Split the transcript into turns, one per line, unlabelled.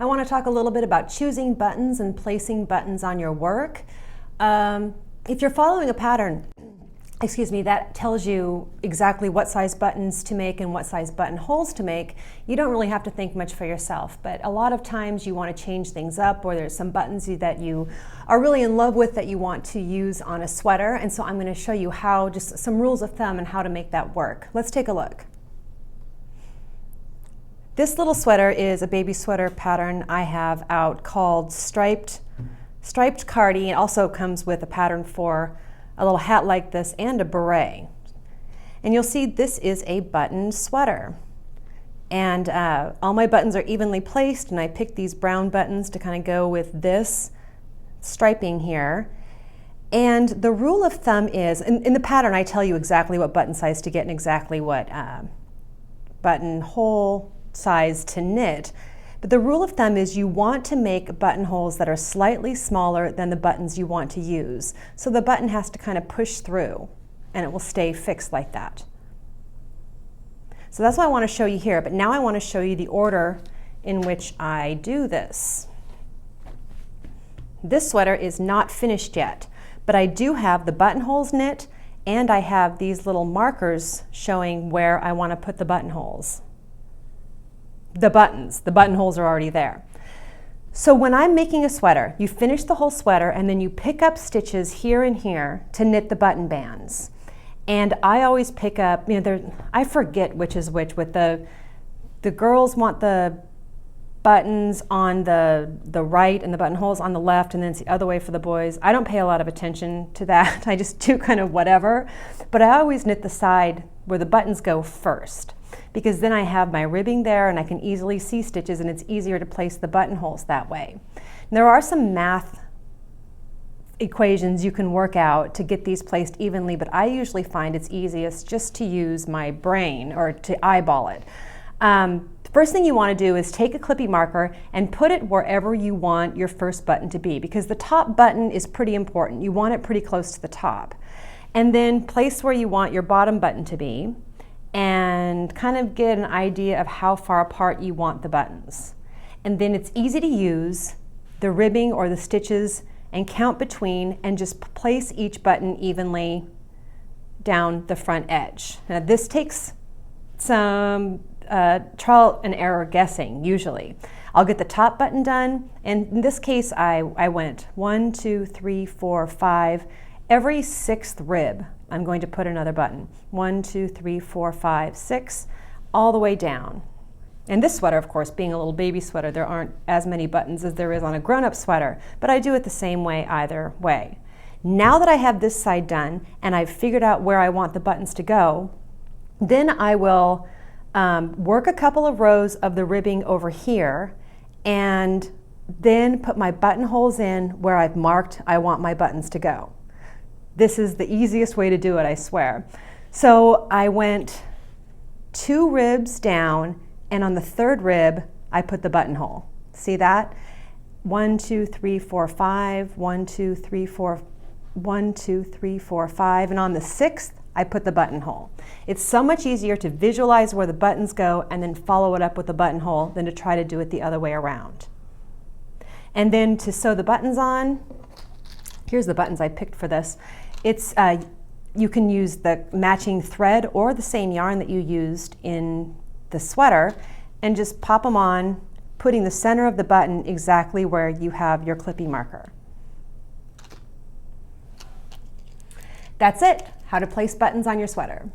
I want to talk a little bit about choosing buttons and placing buttons on your work. If you're following a pattern, that tells you exactly what size buttons to make and what size buttonholes to make, you don't really have to think much for yourself. But a lot of times you want to change things up, or there's some buttons that you are really in love with that you want to use on a sweater. And so I'm going to show you how, just some rules of thumb and how to make that work. Let's take a look. This little sweater is a baby sweater pattern I have out called Striped Cardi. It also comes with a pattern for a little hat like this and a beret. And you'll see this is a buttoned sweater. And all my buttons are evenly placed, and I picked these brown buttons to kind of go with this striping here. And the rule of thumb is, in the pattern I tell you exactly what button size to get and exactly what buttonhole size to knit. But the rule of thumb is you want to make buttonholes that are slightly smaller than the buttons you want to use. So the button has to kind of push through and it will stay fixed like that. So that's what I want to show you here, but now I want to show you the order in which I do this. This sweater is not finished yet, but I do have the buttonholes knit and I have these little markers showing where I want to put the buttonholes. The buttonholes are already there. So when I'm making a sweater, you finish the whole sweater and then you pick up stitches here and here to knit the button bands. And I always pick up, I forget which is which, with the girls want the buttons on the right and the buttonholes on the left, and then it's the other way for the boys. I don't pay a lot of attention to that. I just do kind of whatever. But I always knit the side where the buttons go first, because then I have my ribbing there and I can easily see stitches and it's easier to place the buttonholes that way. And there are some math equations you can work out to get these placed evenly, but I usually find it's easiest just to use my brain or to eyeball it. The first thing you want to do is take a clippie marker and put it wherever you want your first button to be, because the top button is pretty important. You want it pretty close to the top. And then place where you want your bottom button to be and kind of get an idea of how far apart you want the buttons. And then it's easy to use the ribbing or the stitches and count between and just place each button evenly down the front edge. Now this takes some trial and error guessing usually. I'll get the top button done, and in this case I went 1, 2, 3, 4, 5. Every 6th rib I'm going to put another button. 1, 2, 3, 4, 5, 6, all the way down. And this sweater, of course, being a little baby sweater, there aren't as many buttons as there is on a grown-up sweater, but I do it the same way either way. Now that I have this side done and I've figured out where I want the buttons to go, then I will work a couple of rows of the ribbing over here and then put my buttonholes in where I've marked I want my buttons to go. This is the easiest way to do it, I swear. So I went 2 ribs down, and on the 3rd rib, I put the buttonhole. See that? 1, 2, 3, 4, 5, 1, 2, 3, 4, 1, 2, 3, 4, 5, and on the 6th, I put the buttonhole. It's so much easier to visualize where the buttons go and then follow it up with the buttonhole than to try to do it the other way around. And then to sew the buttons on, here's the buttons I picked for this. It's you can use the matching thread or the same yarn that you used in the sweater and just pop them on, putting the center of the button exactly where you have your clippie marker. That's it, how to place buttons on your sweater.